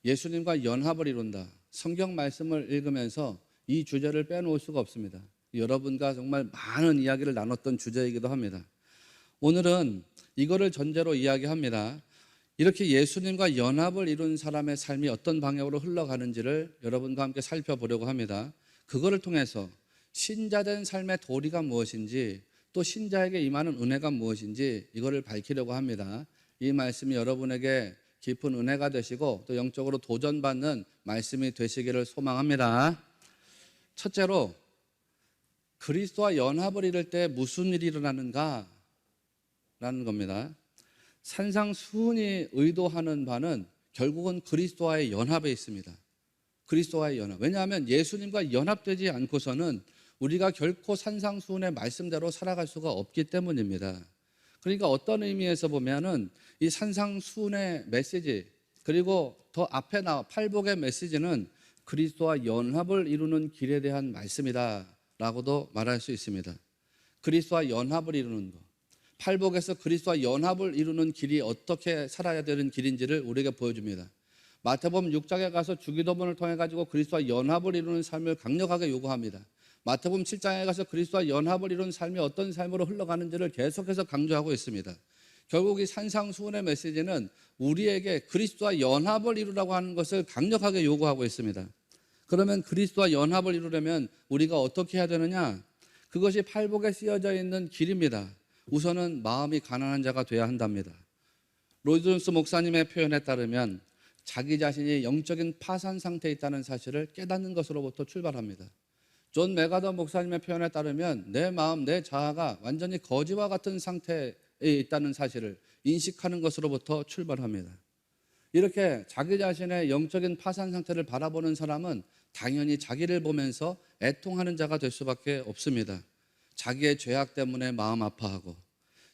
예수님과 연합을 이룬다. 성경 말씀을 읽으면서 이 주제를 빼놓을 수가 없습니다. 여러분과 정말 많은 이야기를 나눴던 주제이기도 합니다. 오늘은 이거를 전제로 이야기합니다. 이렇게 예수님과 연합을 이룬 사람의 삶이 어떤 방향으로 흘러가는지를 여러분과 함께 살펴보려고 합니다. 그거를 통해서 신자된 삶의 도리가 무엇인지, 또 신자에게 임하는 은혜가 무엇인지 이거를 밝히려고 합니다. 이 말씀이 여러분에게 깊은 은혜가 되시고 또 영적으로 도전받는 말씀이 되시기를 소망합니다. 첫째로, 그리스도와 연합을 이룰 때 무슨 일이 일어나는가 라는 겁니다. 산상수훈이 의도하는 바는 결국은 그리스도와의 연합에 있습니다. 그리스도와의 연합. 왜냐하면 예수님과 연합되지 않고서는 우리가 결코 산상수훈의 말씀대로 살아갈 수가 없기 때문입니다. 그러니까 어떤 의미에서 보면은 이 산상수훈의 메시지, 그리고 더 앞에 나와 팔복의 메시지는 그리스도와 연합을 이루는 길에 대한 말씀이다 라고도 말할 수 있습니다. 그리스도와 연합을 이루는 것, 팔복에서 그리스도와 연합을 이루는 길이 어떻게 살아야 되는 길인지를 우리에게 보여줍니다. 마태복음 6장에 가서 주기도문을 통해 가지고 그리스도와 연합을 이루는 삶을 강력하게 요구합니다. 마태복음 7장에 가서 그리스도와 연합을 이루는 삶이 어떤 삶으로 흘러가는지를 계속해서 강조하고 있습니다. 결국 이 산상수훈의 메시지는 우리에게 그리스도와 연합을 이루라고 하는 것을 강력하게 요구하고 있습니다. 그러면 그리스도와 연합을 이루려면 우리가 어떻게 해야 되느냐? 그것이 팔복에 쓰여져 있는 길입니다. 우선은 마음이 가난한 자가 돼야 한답니다. 로이드 존스 목사님의 표현에 따르면 자기 자신이 영적인 파산 상태에 있다는 사실을 깨닫는 것으로부터 출발합니다. 존 메가더 목사님의 표현에 따르면 내 마음, 내 자아가 완전히 거지와 같은 상태에 있다는 사실을 인식하는 것으로부터 출발합니다. 이렇게 자기 자신의 영적인 파산 상태를 바라보는 사람은 당연히 자기를 보면서 애통하는 자가 될 수밖에 없습니다. 자기의 죄악 때문에 마음 아파하고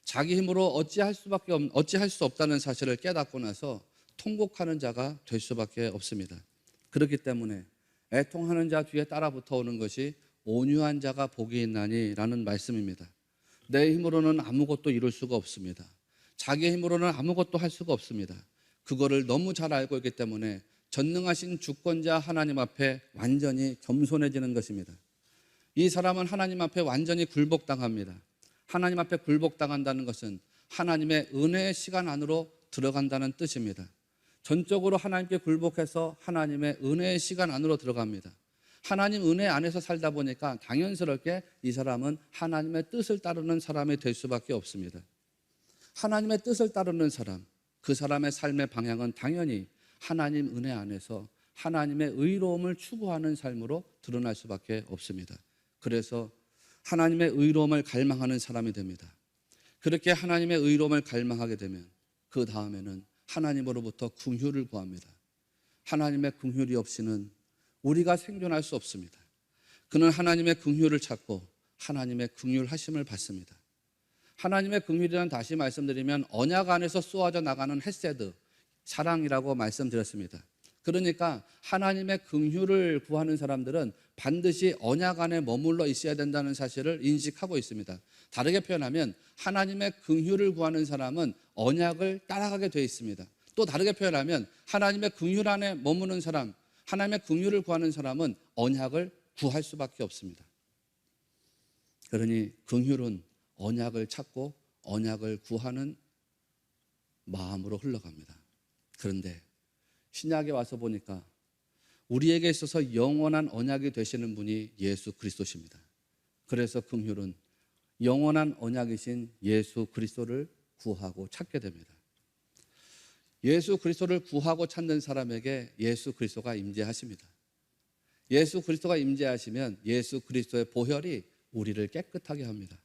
자기 힘으로 어찌할 수 없다는 사실을 깨닫고 나서 통곡하는 자가 될 수밖에 없습니다. 그렇기 때문에 애통하는 자 뒤에 따라 붙어오는 것이 온유한 자가 복이 있나니라는 말씀입니다. 내 힘으로는 아무것도 이룰 수가 없습니다. 자기의 힘으로는 아무것도 할 수가 없습니다. 그거를 너무 잘 알고 있기 때문에 전능하신 주권자 하나님 앞에 완전히 겸손해지는 것입니다. 이 사람은 하나님 앞에 완전히 굴복당합니다. 하나님 앞에 굴복당한다는 것은 하나님의 은혜의 시간 안으로 들어간다는 뜻입니다. 전적으로 하나님께 굴복해서 하나님의 은혜의 시간 안으로 들어갑니다. 하나님 은혜 안에서 살다 보니까 당연스럽게 이 사람은 하나님의 뜻을 따르는 사람이 될 수밖에 없습니다. 하나님의 뜻을 따르는 사람, 그 사람의 삶의 방향은 당연히 하나님 은혜 안에서 하나님의 의로움을 추구하는 삶으로 드러날 수밖에 없습니다. 그래서 하나님의 의로움을 갈망하는 사람이 됩니다. 그렇게 하나님의 의로움을 갈망하게 되면 그 다음에는 하나님으로부터 긍휼을 구합니다. 하나님의 긍휼이 없이는 우리가 생존할 수 없습니다. 그는 하나님의 긍휼을 찾고 하나님의 긍휼하심을 받습니다. 하나님의 긍휼이란, 다시 말씀드리면 언약 안에서 쏘아져 나가는 헤세드, 사랑이라고 말씀드렸습니다. 그러니까 하나님의 긍휼을 구하는 사람들은 반드시 언약 안에 머물러 있어야 된다는 사실을 인식하고 있습니다. 다르게 표현하면 하나님의 긍휼을 구하는 사람은 언약을 따라가게 되어 있습니다. 또 다르게 표현하면 하나님의 긍휼 안에 머무는 사람, 하나님의 긍휼을 구하는 사람은 언약을 구할 수밖에 없습니다. 그러니 긍휼은 언약을 찾고 언약을 구하는 마음으로 흘러갑니다. 그런데 신약에 와서 보니까 우리에게 있어서 영원한 언약이 되시는 분이 예수 그리스도십니다. 그래서 긍휼은 영원한 언약이신 예수 그리스도를 구하고 찾게 됩니다. 예수 그리스도를 구하고 찾는 사람에게 예수 그리스도가 임재하십니다. 예수 그리스도가 임재하시면 예수 그리스도의 보혈이 우리를 깨끗하게 합니다.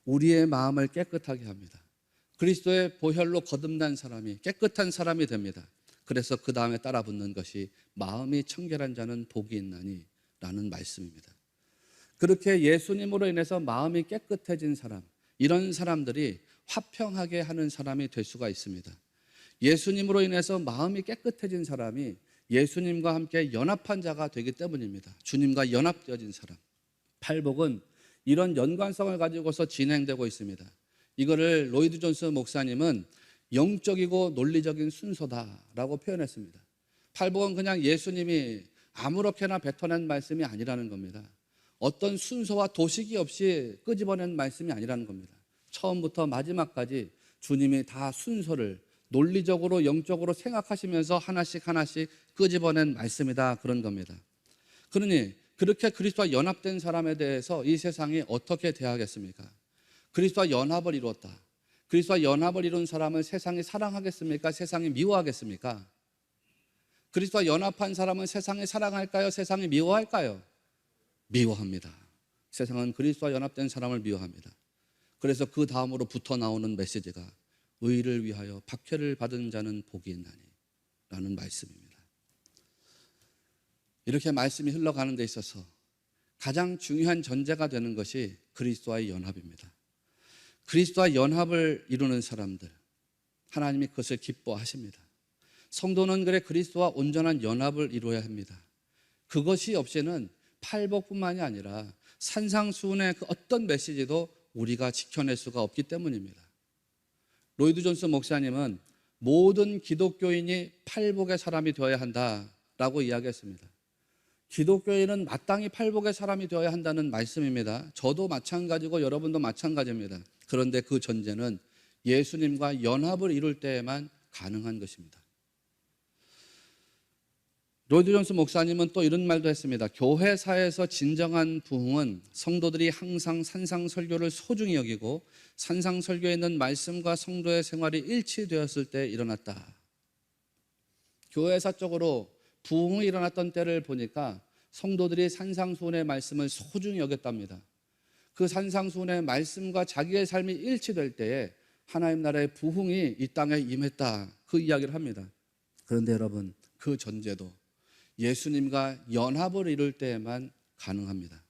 우리의 마음을 깨끗하게 합니다. 그리스도의 보혈로 거듭난 사람이 깨끗한 사람이 됩니다. 그래서 그 다음에 따라 붙는 것이 마음이 청결한 자는 복이 있나니 라는 말씀입니다. 그렇게 예수님으로 인해서 마음이 깨끗해진 사람, 이런 사람들이 화평하게 하는 사람이 될 수가 있습니다. 예수님으로 인해서 마음이 깨끗해진 사람이 예수님과 함께 연합한 자가 되기 때문입니다. 주님과 연합되어진 사람. 팔복은 이런 연관성을 가지고서 진행되고 있습니다. 이거를 로이드 존스 목사님은 영적이고 논리적인 순서다라고 표현했습니다. 팔복은 그냥 예수님이 아무렇게나 뱉어낸 말씀이 아니라는 겁니다. 어떤 순서와 도식이 없이 끄집어낸 말씀이 아니라는 겁니다. 처음부터 마지막까지 주님이 다 순서를 논리적으로 영적으로 생각하시면서 하나씩 하나씩 끄집어낸 말씀이다, 그런 겁니다. 그러니 그렇게 그리스도와 연합된 사람에 대해서 이 세상이 어떻게 대하겠습니까? 그리스도와 연합을 이루었다. 그리스도와 연합을 이룬 사람을 세상이 사랑하겠습니까? 세상이 미워하겠습니까? 그리스도와 연합한 사람은 세상이 사랑할까요? 세상이 미워할까요? 미워합니다. 세상은 그리스도와 연합된 사람을 미워합니다. 그래서 그 다음으로 붙어 나오는 메시지가 의를 위하여 박해를 받은 자는 복이 있나니 라는 말씀입니다. 이렇게 말씀이 흘러가는 데 있어서 가장 중요한 전제가 되는 것이 그리스도와의 연합입니다. 그리스도와 연합을 이루는 사람들, 하나님이 그것을 기뻐하십니다. 성도는 그래 그리스도와 온전한 연합을 이루어야 합니다. 그것이 없이는 팔복뿐만이 아니라 산상수훈의 그 어떤 메시지도 우리가 지켜낼 수가 없기 때문입니다. 로이드 존스 목사님은 모든 기독교인이 팔복의 사람이 되어야 한다라고 이야기했습니다. 기독교인은 마땅히 팔복의 사람이 되어야 한다는 말씀입니다. 저도 마찬가지고 여러분도 마찬가지입니다. 그런데 그 전제는 예수님과 연합을 이룰 때에만 가능한 것입니다. 로이드 존스 목사님은 또 이런 말도 했습니다. 교회사에서 진정한 부흥은 성도들이 항상 산상설교를 소중히 여기고 산상설교에 있는 말씀과 성도의 생활이 일치되었을 때 일어났다. 교회사적으로 부흥이 일어났던 때를 보니까 성도들이 산상수훈의 말씀을 소중히 여겼답니다. 그 산상수훈의 말씀과 자기의 삶이 일치될 때에 하나님 나라의 부흥이 이 땅에 임했다, 그 이야기를 합니다. 그런데 여러분, 그 전제도 예수님과 연합을 이룰 때에만 가능합니다.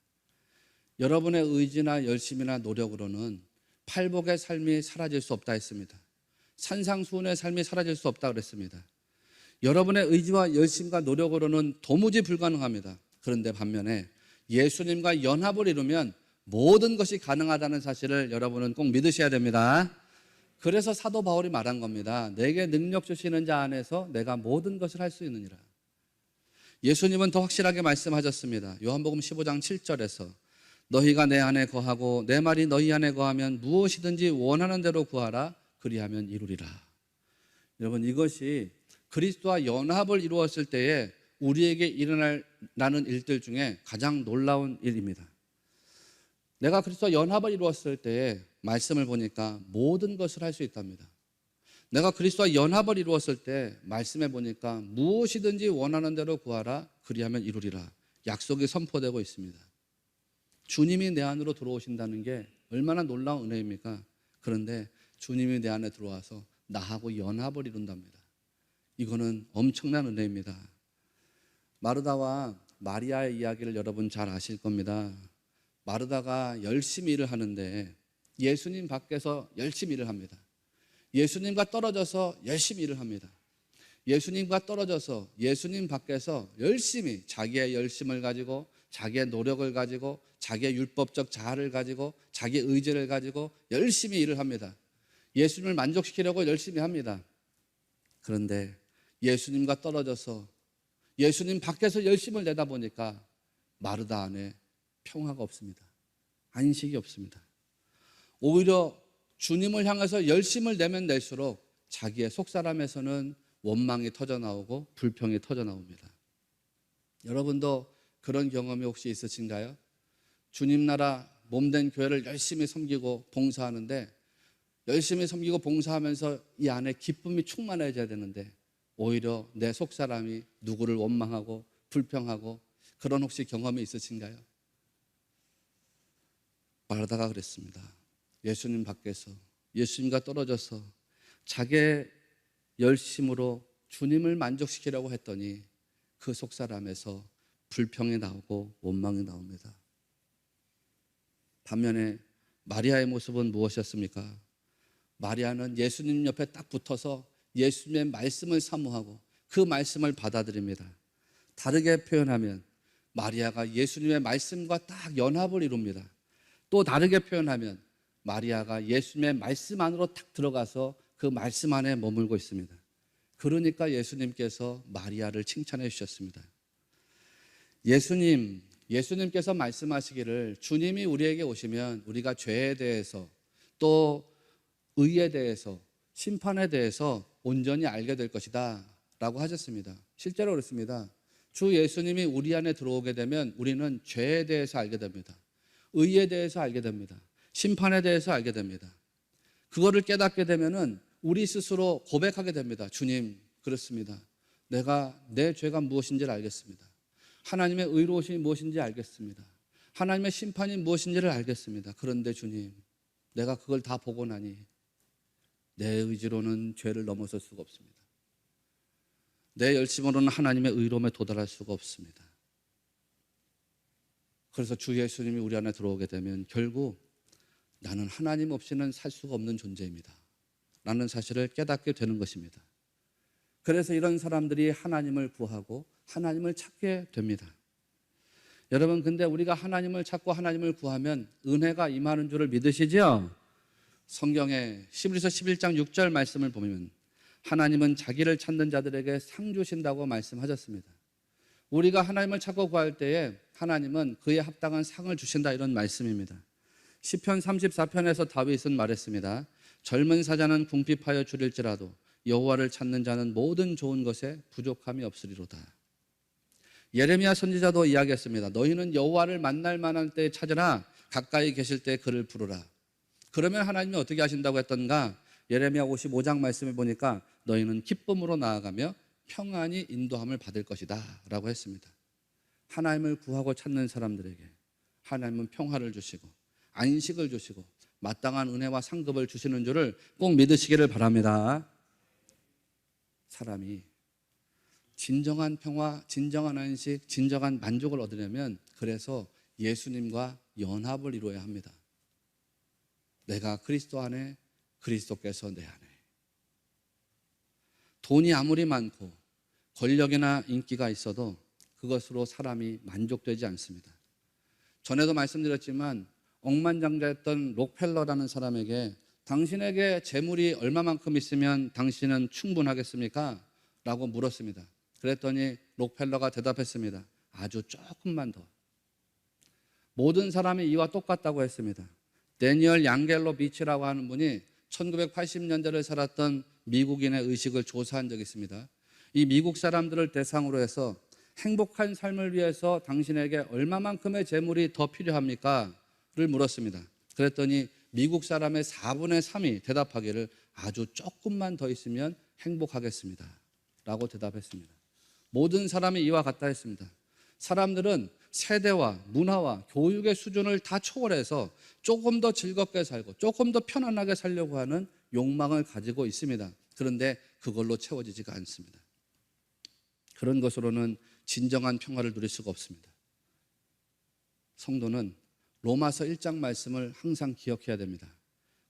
여러분의 의지나 열심이나 노력으로는 팔복의 삶이 사라질 수 없다 했습니다. 산상수훈의 삶이 사라질 수 없다 그랬습니다. 여러분의 의지와 열심과 노력으로는 도무지 불가능합니다. 그런데 반면에 예수님과 연합을 이루면 모든 것이 가능하다는 사실을 여러분은 꼭 믿으셔야 됩니다. 그래서 사도 바울이 말한 겁니다. 내게 능력 주시는 자 안에서 내가 모든 것을 할 수 있느니라. 예수님은 더 확실하게 말씀하셨습니다. 요한복음 15장 7절에서 너희가 내 안에 거하고 내 말이 너희 안에 거하면 무엇이든지 원하는 대로 구하라, 그리하면 이루리라. 여러분, 이것이 그리스도와 연합을 이루었을 때에 우리에게 일어나는 일들 중에 가장 놀라운 일입니다. 내가 그리스도와 연합을 이루었을 때에 말씀을 보니까 모든 것을 할 수 있답니다. 내가 그리스도와 연합을 이루었을 때 말씀해 보니까 무엇이든지 원하는 대로 구하라, 그리하면 이루리라. 약속이 선포되고 있습니다. 주님이 내 안으로 들어오신다는 게 얼마나 놀라운 은혜입니까? 그런데 주님이 내 안에 들어와서 나하고 연합을 이룬답니다. 이거는 엄청난 은혜입니다. 마르다와 마리아의 이야기를 여러분 잘 아실 겁니다. 마르다가 열심히 일을 하는데 예수님 밖에서 열심히 일을 합니다. 예수님과 떨어져서 열심히 일을 합니다. 예수님과 떨어져서 예수님 밖에서 열심히 자기의 열심을 가지고 자기의 노력을 가지고 자기의 율법적 자아를 가지고 자기의 의지를 가지고 열심히 일을 합니다. 예수님을 만족시키려고 열심히 합니다. 그런데 예수님과 떨어져서 예수님 밖에서 열심을 내다 보니까 마르다 안에 평화가 없습니다. 안식이 없습니다. 오히려 주님을 향해서 열심을 내면 낼수록 자기의 속사람에서는 원망이 터져나오고 불평이 터져나옵니다. 여러분도 그런 경험이 혹시 있으신가요? 주님 나라 몸된 교회를 열심히 섬기고 봉사하는데 열심히 섬기고 봉사하면서 이 안에 기쁨이 충만해져야 되는데 오히려 내 속사람이 누구를 원망하고 불평하고 그런 혹시 경험이 있으신가요? 마르다가 그랬습니다. 예수님 밖에서 예수님과 떨어져서 자기의 열심으로 주님을 만족시키려고 했더니 그 속사람에서 불평이 나오고 원망이 나옵니다. 반면에 마리아의 모습은 무엇이었습니까? 마리아는 예수님 옆에 딱 붙어서 예수님의 말씀을 사모하고 그 말씀을 받아들입니다. 다르게 표현하면 마리아가 예수님의 말씀과 딱 연합을 이룹니다. 또 다르게 표현하면 마리아가 예수님의 말씀 안으로 탁 들어가서 그 말씀 안에 머물고 있습니다. 그러니까 예수님께서 마리아를 칭찬해 주셨습니다. 예수님께서 말씀하시기를 주님이 우리에게 오시면 우리가 죄에 대해서 또 의에 대해서 심판에 대해서 온전히 알게 될 것이다 라고 하셨습니다. 실제로 그렇습니다. 주 예수님이 우리 안에 들어오게 되면 우리는 죄에 대해서 알게 됩니다. 의에 대해서 알게 됩니다. 심판에 대해서 알게 됩니다. 그거를 깨닫게 되면은 우리 스스로 고백하게 됩니다. 주님, 그렇습니다. 내가 내 죄가 무엇인지를 알겠습니다. 하나님의 의로우심이 무엇인지 알겠습니다. 하나님의 심판이 무엇인지를 알겠습니다. 그런데 주님, 내가 그걸 다 보고 나니 내 의지로는 죄를 넘어설 수가 없습니다. 내 열심으로는 하나님의 의로움에 도달할 수가 없습니다. 그래서 주 예수님이 우리 안에 들어오게 되면 결국 나는 하나님 없이는 살 수가 없는 존재입니다 라는 사실을 깨닫게 되는 것입니다. 그래서 이런 사람들이 하나님을 구하고 하나님을 찾게 됩니다. 여러분, 근데 우리가 하나님을 찾고 하나님을 구하면 은혜가 임하는 줄을 믿으시죠? 성경에 히브리서 11장 6절 말씀을 보면 하나님은 자기를 찾는 자들에게 상 주신다고 말씀하셨습니다. 우리가 하나님을 찾고 구할 때에 하나님은 그에 합당한 상을 주신다, 이런 말씀입니다. 시편 34편에서 다윗은 말했습니다. 젊은 사자는 궁핍하여 줄일지라도 여호와를 찾는 자는 모든 좋은 것에 부족함이 없으리로다. 예레미야 선지자도 이야기했습니다. 너희는 여호와를 만날 만한 때에 찾으라. 가까이 계실 때 그를 부르라. 그러면 하나님이 어떻게 하신다고 했던가? 예레미야 55장 말씀을 보니까 너희는 기쁨으로 나아가며 평안히 인도함을 받을 것이다 라고 했습니다. 하나님을 구하고 찾는 사람들에게 하나님은 평화를 주시고 안식을 주시고 마땅한 은혜와 상급을 주시는 줄을 꼭 믿으시기를 바랍니다. 사람이 진정한 평화, 진정한 안식, 진정한 만족을 얻으려면 그래서 예수님과 연합을 이루어야 합니다. 내가 그리스도 안에, 그리스도께서 내 안에. 돈이 아무리 많고 권력이나 인기가 있어도 그것으로 사람이 만족되지 않습니다. 전에도 말씀드렸지만 억만장자였던 록펠러라는 사람에게 당신에게 재물이 얼마만큼 있으면 당신은 충분하겠습니까? 라고 물었습니다. 그랬더니 록펠러가 대답했습니다. 아주 조금만 더. 모든 사람이 이와 똑같다고 했습니다. 데니얼 양겔로 비치라고 하는 분이 1980년대를 살았던 미국인의 의식을 조사한 적이 있습니다. 이 미국 사람들을 대상으로 해서 행복한 삶을 위해서 당신에게 얼마만큼의 재물이 더 필요합니까? 를 물었습니다. 그랬더니 미국 사람의 4분의 3이 대답하기를 아주 조금만 더 있으면 행복하겠습니다 라고 대답했습니다. 모든 사람이 이와 같다 했습니다. 사람들은 세대와 문화와 교육의 수준을 다 초월해서 조금 더 즐겁게 살고 조금 더 편안하게 살려고 하는 욕망을 가지고 있습니다. 그런데 그걸로 채워지지가 않습니다. 그런 것으로는 진정한 평화를 누릴 수가 없습니다. 성도는 로마서 1장 말씀을 항상 기억해야 됩니다.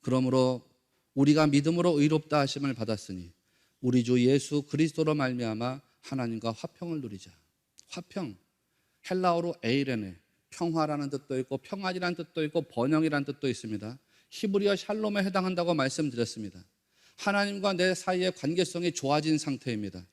그러므로 우리가 믿음으로 의롭다 하심을 받았으니 우리 주 예수 그리스도로 말미암아 하나님과 화평을 누리자. 화평, 헬라어로 에이레네, 평화라는 뜻도 있고 평안이라는 뜻도 있고 번영이라는 뜻도 있습니다. 히브리어 샬롬에 해당한다고 말씀드렸습니다. 하나님과 내 사이의 관계성이 좋아진 상태입니다.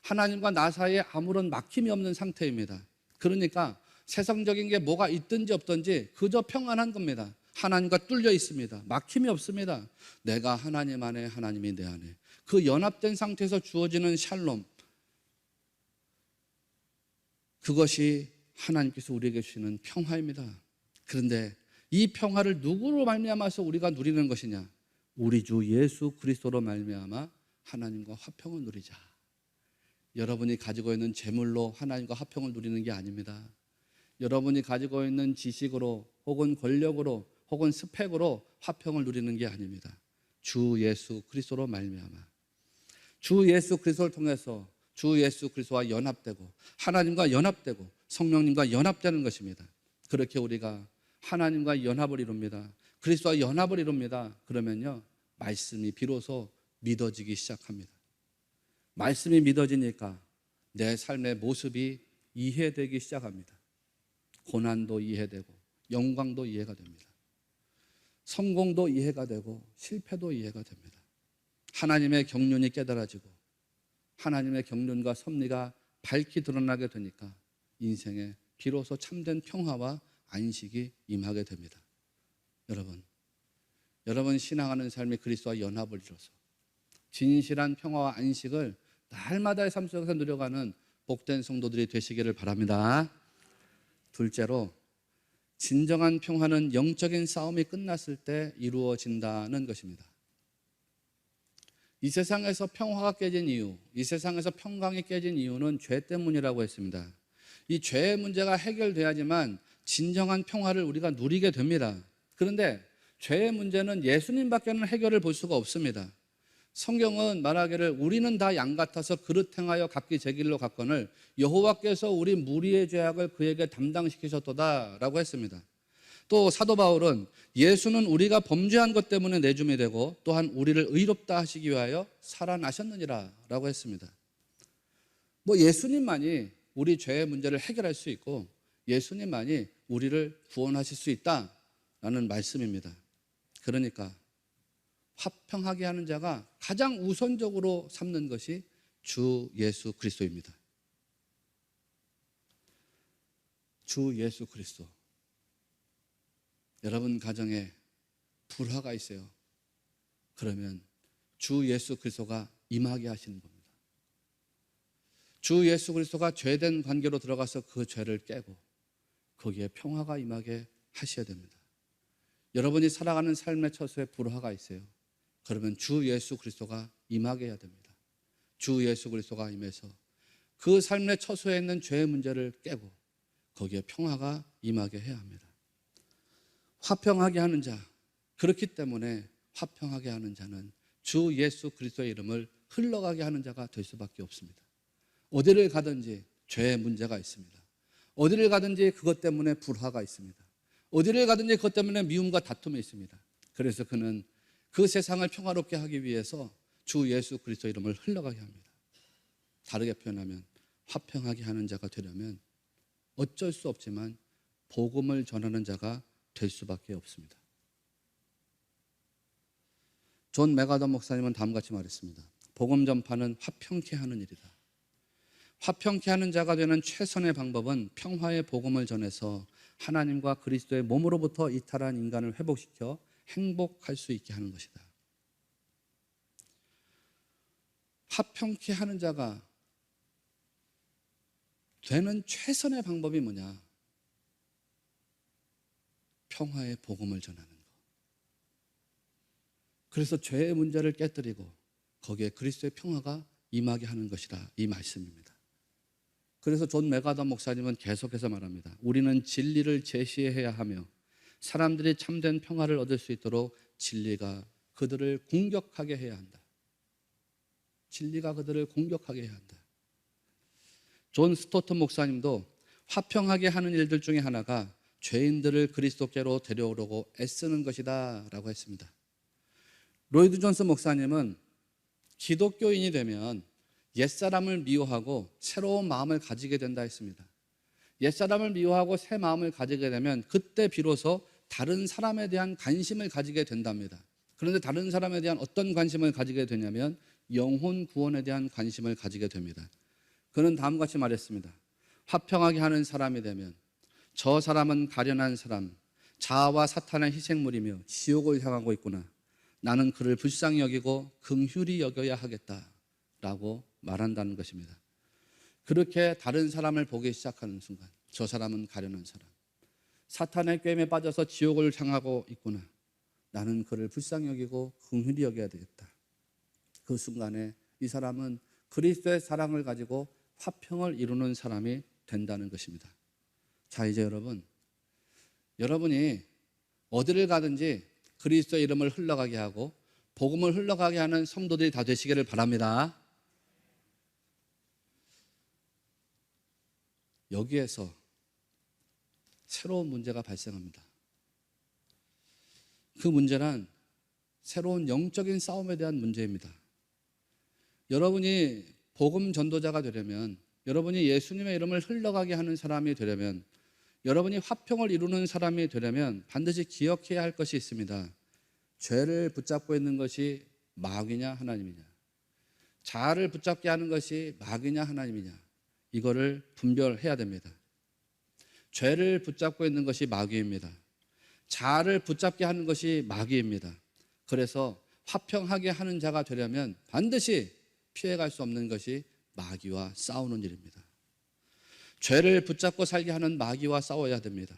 하나님과 나 사이에 아무런 막힘이 없는 상태입니다. 그러니까 세상적인 게 뭐가 있든지 없든지 그저 평안한 겁니다. 하나님과 뚫려 있습니다. 막힘이 없습니다. 내가 하나님 안에, 하나님이 내 안에. 그 연합된 상태에서 주어지는 샬롬, 그것이 하나님께서 우리에게 주시는 평화입니다. 그런데 이 평화를 누구로 말미암아서 우리가 누리는 것이냐? 우리 주 예수 그리스도로 말미암아 하나님과 화평을 누리자. 여러분이 가지고 있는 재물로 하나님과 화평을 누리는 게 아닙니다. 여러분이 가지고 있는 지식으로 혹은 권력으로 혹은 스펙으로 화평을 누리는 게 아닙니다. 주 예수 그리스도로 말미암아 주 예수 그리스도를 통해서 주 예수 그리스도와 연합되고 하나님과 연합되고 성령님과 연합되는 것입니다. 그렇게 우리가 하나님과 연합을 이룹니다. 그리스도와 연합을 이룹니다. 그러면요, 말씀이 비로소 믿어지기 시작합니다. 말씀이 믿어지니까 내 삶의 모습이 이해되기 시작합니다. 고난도 이해되고 영광도 이해가 됩니다. 성공도 이해가 되고 실패도 이해가 됩니다. 하나님의 경륜이 깨달아지고 하나님의 경륜과 섭리가 밝히 드러나게 되니까 인생에 비로소 참된 평화와 안식이 임하게 됩니다. 여러분 신앙하는 삶이 그리스도와 연합을 이뤄서 진실한 평화와 안식을 날마다의 삶 속에서 누려가는 복된 성도들이 되시기를 바랍니다. 둘째로, 진정한 평화는 영적인 싸움이 끝났을 때 이루어진다는 것입니다. 이 세상에서 평화가 깨진 이유, 이 세상에서 평강이 깨진 이유는 죄 때문이라고 했습니다. 이 죄의 문제가 해결돼야지만 진정한 평화를 우리가 누리게 됩니다. 그런데 죄의 문제는 예수님밖에는 해결을 볼 수가 없습니다. 성경은 말하기를 우리는 다 양 같아서 그릇 행하여 각기 제 길로 갔거늘 여호와께서 우리 무리의 죄악을 그에게 담당시키셨도다 라고 했습니다. 또 사도 바울은 예수는 우리가 범죄한 것 때문에 내줌이 되고 또한 우리를 의롭다 하시기 위하여 살아나셨느니라 라고 했습니다. 예수님만이 우리 죄의 문제를 해결할 수 있고 예수님만이 우리를 구원하실 수 있다라는 말씀입니다. 그러니까 화평하게 하는 자가 가장 우선적으로 삼는 것이 주 예수 그리스도입니다. 주 예수 그리스도. 여러분 가정에 불화가 있어요. 그러면 주 예수 그리스도가 임하게 하시는 겁니다. 주 예수 그리스도가 죄된 관계로 들어가서 그 죄를 깨고 거기에 평화가 임하게 하셔야 됩니다. 여러분이 살아가는 삶의 처소에 불화가 있어요. 그러면 주 예수 그리스도가 임하게 해야 됩니다. 주 예수 그리스도가 임해서 그 삶의 처소에 있는 죄의 문제를 깨고 거기에 평화가 임하게 해야 합니다. 화평하게 하는 자, 그렇기 때문에 화평하게 하는 자는 주 예수 그리스도의 이름을 흘러가게 하는 자가 될 수밖에 없습니다. 어디를 가든지 죄의 문제가 있습니다. 어디를 가든지 그것 때문에 불화가 있습니다. 어디를 가든지 그것 때문에 미움과 다툼이 있습니다. 그래서 그는 그 세상을 평화롭게 하기 위해서 주 예수 그리스도의 이름을 흘러가게 합니다. 다르게 표현하면 화평하게 하는 자가 되려면 어쩔 수 없지만 복음을 전하는 자가 될 수밖에 없습니다. 존 메가더 목사님은 다음같이 말했습니다. 복음 전파는 화평케 하는 일이다. 화평케 하는 자가 되는 최선의 방법은 평화의 복음을 전해서 하나님과 그리스도의 몸으로부터 이탈한 인간을 회복시켜 행복할 수 있게 하는 것이다. 화평케 하는 자가 되는 최선의 방법이 뭐냐? 평화의 복음을 전하는 것. 그래서 죄의 문제를 깨뜨리고 거기에 그리스도의 평화가 임하게 하는 것이다. 이 말씀입니다. 그래서 존 메가더 목사님은 계속해서 말합니다. 우리는 진리를 제시해야 하며 사람들이 참된 평화를 얻을 수 있도록 진리가 그들을 공격하게 해야 한다. 진리가 그들을 공격하게 해야 한다. 존 스토튼 목사님도 화평하게 하는 일들 중에 하나가 죄인들을 그리스도께로 데려오려고 애쓰는 것이다 라고 했습니다. 로이드 존스 목사님은 기독교인이 되면 옛사람을 미워하고 새로운 마음을 가지게 된다 했습니다. 옛사람을 미워하고 새 마음을 가지게 되면 그때 비로소 다른 사람에 대한 관심을 가지게 된답니다. 그런데 다른 사람에 대한 어떤 관심을 가지게 되냐면 영혼 구원에 대한 관심을 가지게 됩니다. 그는 다음과 같이 말했습니다. 화평하게 하는 사람이 되면 저 사람은 가련한 사람, 자아와 사탄의 희생물이며 지옥을 향하고 있구나. 나는 그를 불쌍히 여기고 긍휼히 여겨야 하겠다라고 말한다는 것입니다. 그렇게 다른 사람을 보기 시작하는 순간 저 사람은 가련한 사람, 사탄의 꾀임에 빠져서 지옥을 향하고 있구나. 나는 그를 불쌍히 여기고 긍휼히 여겨야 되겠다. 그 순간에 이 사람은 그리스도의 사랑을 가지고 화평을 이루는 사람이 된다는 것입니다. 자, 이제 여러분이 어디를 가든지 그리스도의 이름을 흘러가게 하고 복음을 흘러가게 하는 성도들이 다 되시기를 바랍니다. 여기에서 새로운 문제가 발생합니다. 그 문제는 새로운 영적인 싸움에 대한 문제입니다. 여러분이 복음 전도자가 되려면, 여러분이 예수님의 이름을 흘러가게 하는 사람이 되려면, 여러분이 화평을 이루는 사람이 되려면 반드시 기억해야 할 것이 있습니다. 죄를 붙잡고 있는 것이 마귀냐 하나님이냐. 자아를 붙잡게 하는 것이 마귀냐 하나님이냐, 이거를 분별해야 됩니다. 죄를 붙잡고 있는 것이 마귀입니다. 자아를 붙잡게 하는 것이 마귀입니다. 그래서 화평하게 하는 자가 되려면 반드시 피해갈 수 없는 것이 마귀와 싸우는 일입니다. 죄를 붙잡고 살게 하는 마귀와 싸워야 됩니다.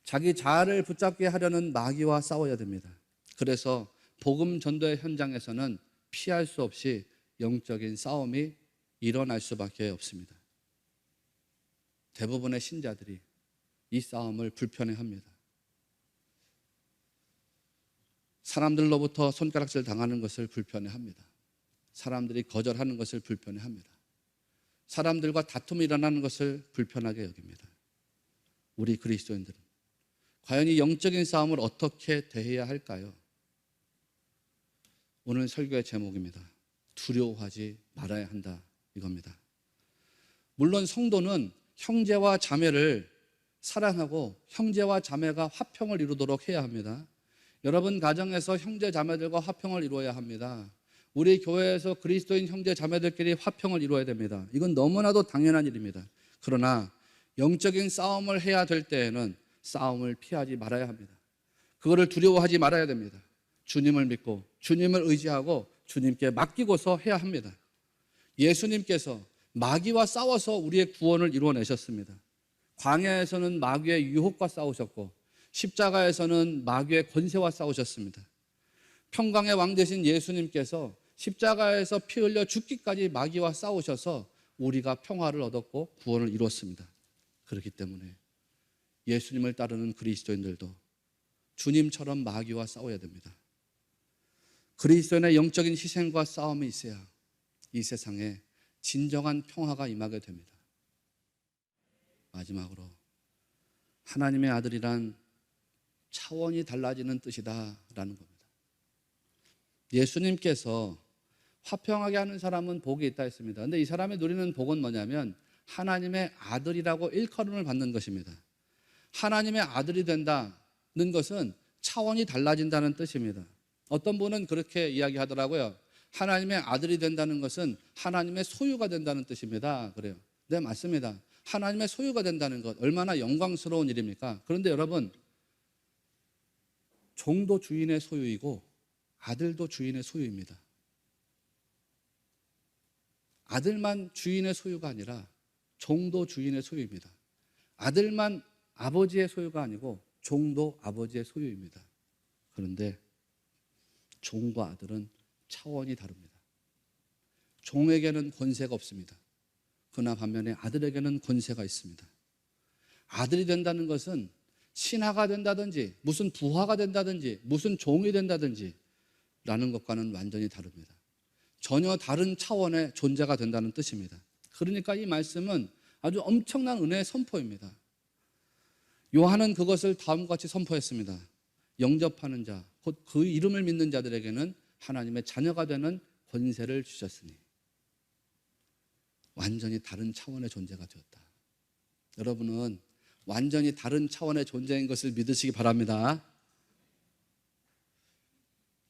자기 자아를 붙잡게 하려는 마귀와 싸워야 됩니다. 그래서 복음 전도의 현장에서는 피할 수 없이 영적인 싸움이 일어날 수밖에 없습니다. 대부분의 신자들이 이 싸움을 불편해합니다. 사람들로부터 손가락질 당하는 것을 불편해합니다. 사람들이 거절하는 것을 불편해합니다. 사람들과 다툼이 일어나는 것을 불편하게 여깁니다. 우리 그리스도인들은 과연 이 영적인 싸움을 어떻게 대해야 할까요? 오늘 설교의 제목입니다. 두려워하지 말아야 한다, 이겁니다. 물론 성도는 형제와 자매를 사랑하고 형제와 자매가 화평을 이루도록 해야 합니다. 여러분 가정에서 형제 자매들과 화평을 이루어야 합니다. 우리 교회에서 그리스도인 형제 자매들끼리 화평을 이루어야 됩니다. 이건 너무나도 당연한 일입니다. 그러나 영적인 싸움을 해야 될 때에는 싸움을 피하지 말아야 합니다. 그거를 두려워하지 말아야 됩니다. 주님을 믿고 주님을 의지하고 주님께 맡기고서 해야 합니다. 예수님께서 마귀와 싸워서 우리의 구원을 이루어내셨습니다. 광야에서는 마귀의 유혹과 싸우셨고 십자가에서는 마귀의 권세와 싸우셨습니다. 평강의 왕 되신 예수님께서 십자가에서 피 흘려 죽기까지 마귀와 싸우셔서 우리가 평화를 얻었고 구원을 이루었습니다. 그렇기 때문에 예수님을 따르는 그리스도인들도 주님처럼 마귀와 싸워야 됩니다. 그리스도인의 영적인 희생과 싸움이 있어야 이 세상에 진정한 평화가 임하게 됩니다. 마지막으로 하나님의 아들이란 차원이 달라지는 뜻이다라는 겁니다. 예수님께서 화평하게 하는 사람은 복이 있다 했습니다. 그런데 이 사람이 누리는 복은 뭐냐면 하나님의 아들이라고 일컬음을 받는 것입니다. 하나님의 아들이 된다는 것은 차원이 달라진다는 뜻입니다. 어떤 분은 그렇게 이야기하더라고요. 하나님의 아들이 된다는 것은 하나님의 소유가 된다는 뜻입니다. 그래요. 네, 맞습니다. 하나님의 소유가 된다는 것 얼마나 영광스러운 일입니까? 그런데 여러분, 종도 주인의 소유이고 아들도 주인의 소유입니다. 아들만 주인의 소유가 아니라 종도 주인의 소유입니다. 아들만 아버지의 소유가 아니고 종도 아버지의 소유입니다. 그런데 종과 아들은 차원이 다릅니다. 종에게는 권세가 없습니다. 그러나 반면에 아들에게는 권세가 있습니다. 아들이 된다는 것은 신하가 된다든지 무슨 부하가 된다든지 무슨 종이 된다든지 라는 것과는 완전히 다릅니다. 전혀 다른 차원의 존재가 된다는 뜻입니다. 그러니까 이 말씀은 아주 엄청난 은혜의 선포입니다. 요한은 그것을 다음과 같이 선포했습니다. 영접하는 자, 곧 그 이름을 믿는 자들에게는 하나님의 자녀가 되는 권세를 주셨으니 완전히 다른 차원의 존재가 되었다. 여러분은 완전히 다른 차원의 존재인 것을 믿으시기 바랍니다.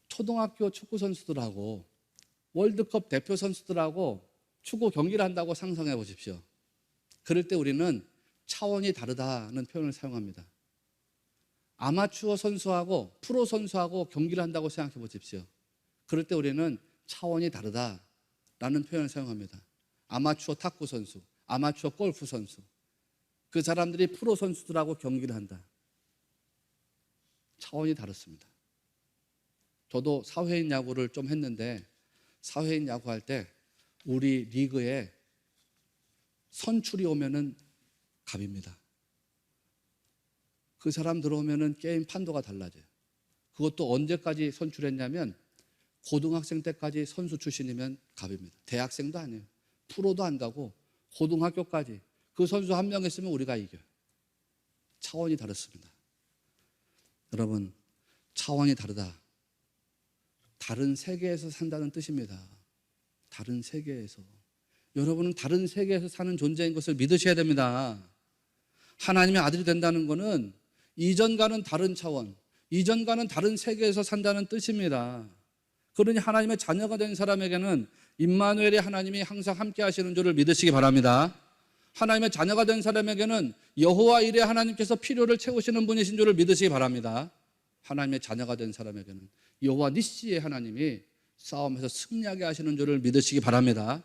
초등학교 축구 선수들하고 월드컵 대표 선수들하고 축구 경기를 한다고 상상해 보십시오. 그럴 때 우리는 차원이 다르다는 표현을 사용합니다. 아마추어 선수하고 프로 선수하고 경기를 한다고 생각해 보십시오. 그럴 때 우리는 차원이 다르다라는 표현을 사용합니다. 아마추어 탁구 선수, 아마추어 골프 선수, 그 사람들이 프로 선수들하고 경기를 한다. 차원이 다릅니다. 저도 사회인 야구를 좀 했는데 사회인 야구할 때 우리 리그에 선출이 오면은 갑입니다. 그 사람 들어오면은 게임 판도가 달라져요. 그것도 언제까지 선출했냐면 고등학생 때까지 선수 출신이면 갑입니다. 대학생도 아니에요. 프로도 안 가고 고등학교까지 그 선수 한 명 있으면 우리가 이겨요. 차원이 다릅니다. 여러분, 차원이 다르다. 다른 세계에서 산다는 뜻입니다. 다른 세계에서. 여러분은 다른 세계에서 사는 존재인 것을 믿으셔야 됩니다. 하나님의 아들이 된다는 것은 이전과는 다른 차원, 이전과는 다른 세계에서 산다는 뜻입니다. 그러니 하나님의 자녀가 된 사람에게는 임마누엘의 하나님이 항상 함께 하시는 줄을 믿으시기 바랍니다. 하나님의 자녀가 된 사람에게는 여호와 일의 하나님께서 필요를 채우시는 분이신 줄을 믿으시기 바랍니다. 하나님의 자녀가 된 사람에게는 여호와 니시의 하나님이 싸움에서 승리하게 하시는 줄을 믿으시기 바랍니다.